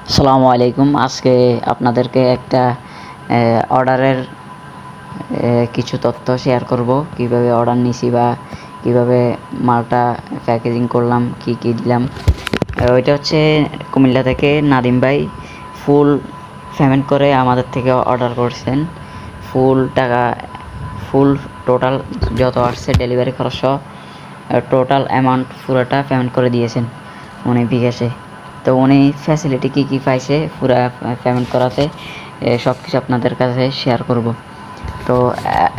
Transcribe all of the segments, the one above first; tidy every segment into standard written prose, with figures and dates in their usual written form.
আসসালামু আলাইকুম। আজকে আপনাদেরকে একটা অর্ডারের কিছু তথ্য শেয়ার করব। কিভাবে অর্ডার নিছি বা কিভাবে মালটা প্যাকেজিং করলাম, কি দিলাম। ওইটা হচ্ছে কুমিল্লা থেকে নাদিম ভাই ফুল পেমেন্ট করে আমাদের থেকে অর্ডার করছেন। ফুল টাকা, ফুল টোটাল যত আসছে ডেলিভারি খরচ টোটাল অ্যামাউন্ট পুরোটা পেমেন্ট করে দিয়েছেন উনি বিকাশে। তো উনি ফ্যাসিলিটি কী পাইছে পুরা পেমেন্ট করাতে সব কিছু আপনাদের কাছে শেয়ার করব। তো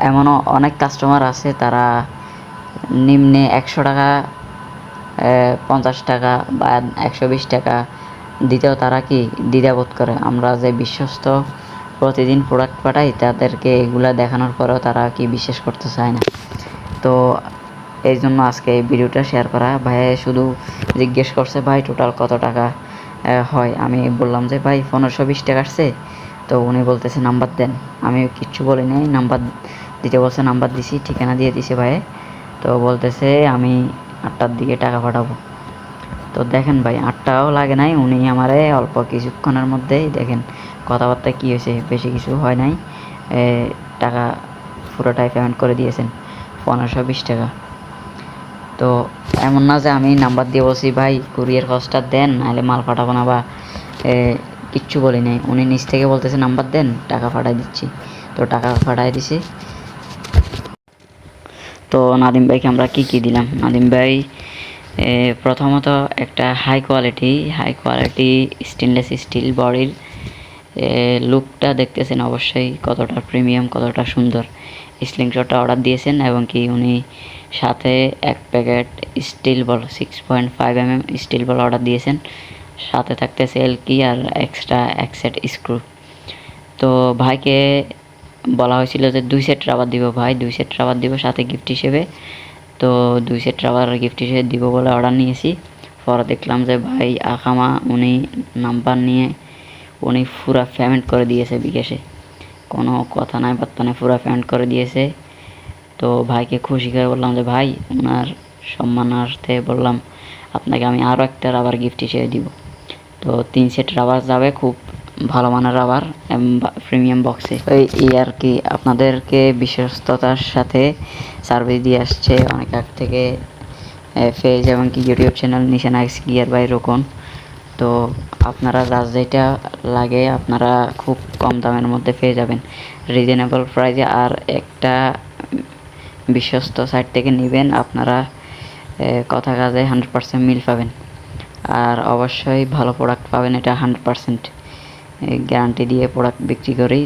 এমনও অনেক কাস্টমার আছে তারা নিম্নে 100 টাকা, 50 টাকা বা 120 টাকা দিতেও তারা কি দ্বিধাবোধ করে। আমরা যে বিশ্বস্ত প্রতিদিন প্রোডাক্ট পাঠাই তাদেরকে এগুলা দেখানোর পরেও তারা কি বিশ্বাস করতে চায় না। তো এই জন্য আজকে এই ভিডিওটা শেয়ার করা। ভাই শুধু জিজ্ঞেস করছে ভাই টোটাল কত টাকা হয়। আমি বললাম যে ভাই 1520 টাকা আসছে। তো উনি বলতেছে নাম্বার দেন। আমি কিচ্ছু বলি নাই, নাম্বার দিতে বলছে, নাম্বার দিছি, ঠিকানা দিয়ে দিছে ভাই। তো বলতেছে আমি 8টার দিকে টাকা পাঠাবো। তো দেখেন ভাই 8টাও লাগে নাই, উনি আমারে অল্প কিছুক্ষণের মধ্যেই দেখেন কথাবার্তা কী হয়েছে, বেশি কিছু হয় নাই, টাকা পুরোটাই পেমেন্ট করে দিয়েছেন 1520 টাকা। তো এমন না যে আমি নাম্বার দিয়ে বলছি ভাই কুরিয়ার কস্টটা দেন নাহলে মাল পাঠাবো না বা কিচ্ছু বলি নাই। উনি নিজ থেকে বলতেছে নাম্বার দেন, টাকা পাঠাই দিচ্ছি। তো টাকা পাঠাই দিছি। তো নাদিম ভাইকে আমরা কি দিলাম। নাদিম ভাই প্রথমত একটা হাই কোয়ালিটি স্টেনলেস স্টিল বডির লুকটা দেখতেছেন অবশ্যই কতটা প্রিমিয়াম, কতটা সুন্দর। স্লিংশটটা অর্ডার দিয়েছেন এবং কি উনি সাথে এক প্যাকেট স্টিল বল 6.5 mm স্টিল বল অর্ডার দিয়েছেন। সাথে থাকতেছে এলকি আর এক্সট্রা এক সেট স্ক্রু। তো ভাইকে বলা হয়েছিল যে 2 সেট রাবার দিব, ভাই 2 সেট রাবার দিব সাথে গিফট হিসেবে। তো 2 সেট রাবার গিফট হিসেবে দিব বলে অর্ডার নিয়েছি। পরে দেখলাম যে ভাই আকামা উনি নাম্বার নিয়ে উনি পুরা পেমেন্ট করে দিয়েছে বিকাশে, কোনো কথা নাই বার্তা নাই, পুরা পেমেন্ট করে দিয়েছে। তো ভাইকে খুশি করে বললাম যে ভাই ওনার সম্মানার্থে বললাম আপনাকে আমি আরও একটা রাবার গিফট হিসেবে দিব। তো 3 সেট রাবার যাবে, খুব ভালো মানের রাবার প্রিমিয়াম বক্সে। এই আর কি আপনাদেরকে বিশ্বস্ততার সাথে সার্ভিস দিয়ে আসছে অনেক আগ থেকে পেজ এবং কি YouTube channel Nishan ice gear by Rokon. তো আপনারা যার যেটা লাগে আপনারা খুব কম দামের মধ্যে পেয়ে যাবেন, রিজনেবল প্রাইসে। আর একটা বিশ্বস্ত সাইট থেকে নেবেন আপনারা কথা কাজে 100% মিল পাবেন। আর অবশ্যই ভালো প্রোডাক্ট পাবেন, এটা 100% গ্যারান্টি দিয়ে প্রোডাক্ট বিক্রি করি।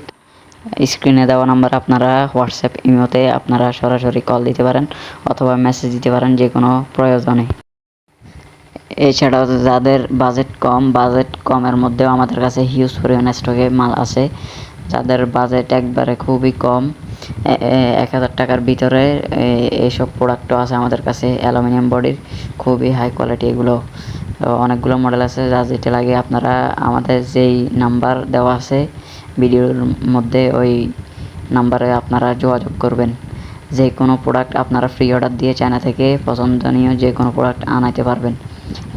স্ক্রিনে দেওয়া নাম্বার আপনারা হোয়াটসঅ্যাপ ইমোতে আপনারা সরাসরি কল দিতে পারেন অথবা মেসেজ দিতে পারেন যে কোনো প্রয়োজনে। এছাড়াও যাদের বাজেট কমের মধ্যেও আমাদের কাছে হিউজ পরিমাণ স্টকে মাল আছে। যাদের বাজেট একবারে খুবই কম, 1000 টাকার ভিতরে এইসব প্রোডাক্টও আছে আমাদের কাছে অ্যালুমিনিয়াম বডির, খুবই হাই কোয়ালিটি। এগুলো অনেকগুলো মডেল আছে, যা যেটা লাগে আপনারা আমাদের যেই নাম্বার দেওয়া আছে ভিডিওর মধ্যে ওই নাম্বারে আপনারা যোগাযোগ করবেন। যে কোনো প্রোডাক্ট আপনারা ফ্রি অর্ডার দিয়ে চায়না থেকে পছন্দনীয় যে কোনো প্রোডাক্ট আনাইতে পারবেন।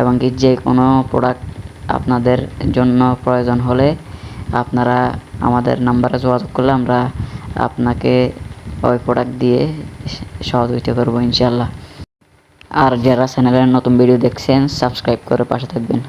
এবং কি যে কোনো প্রোডাক্ট আপনাদের জন্য প্রয়োজন হলে আপনারা আমাদের নাম্বারে যোগাযোগ করলে আমরা আপনাকে ওই প্রোডাক্ট দিয়ে সহযোগিতা করবো ইনশাল্লাহ। আর যারা চ্যানেলের নতুন ভিডিও দেখছেন সাবস্ক্রাইব করে পাশে থাকবেন।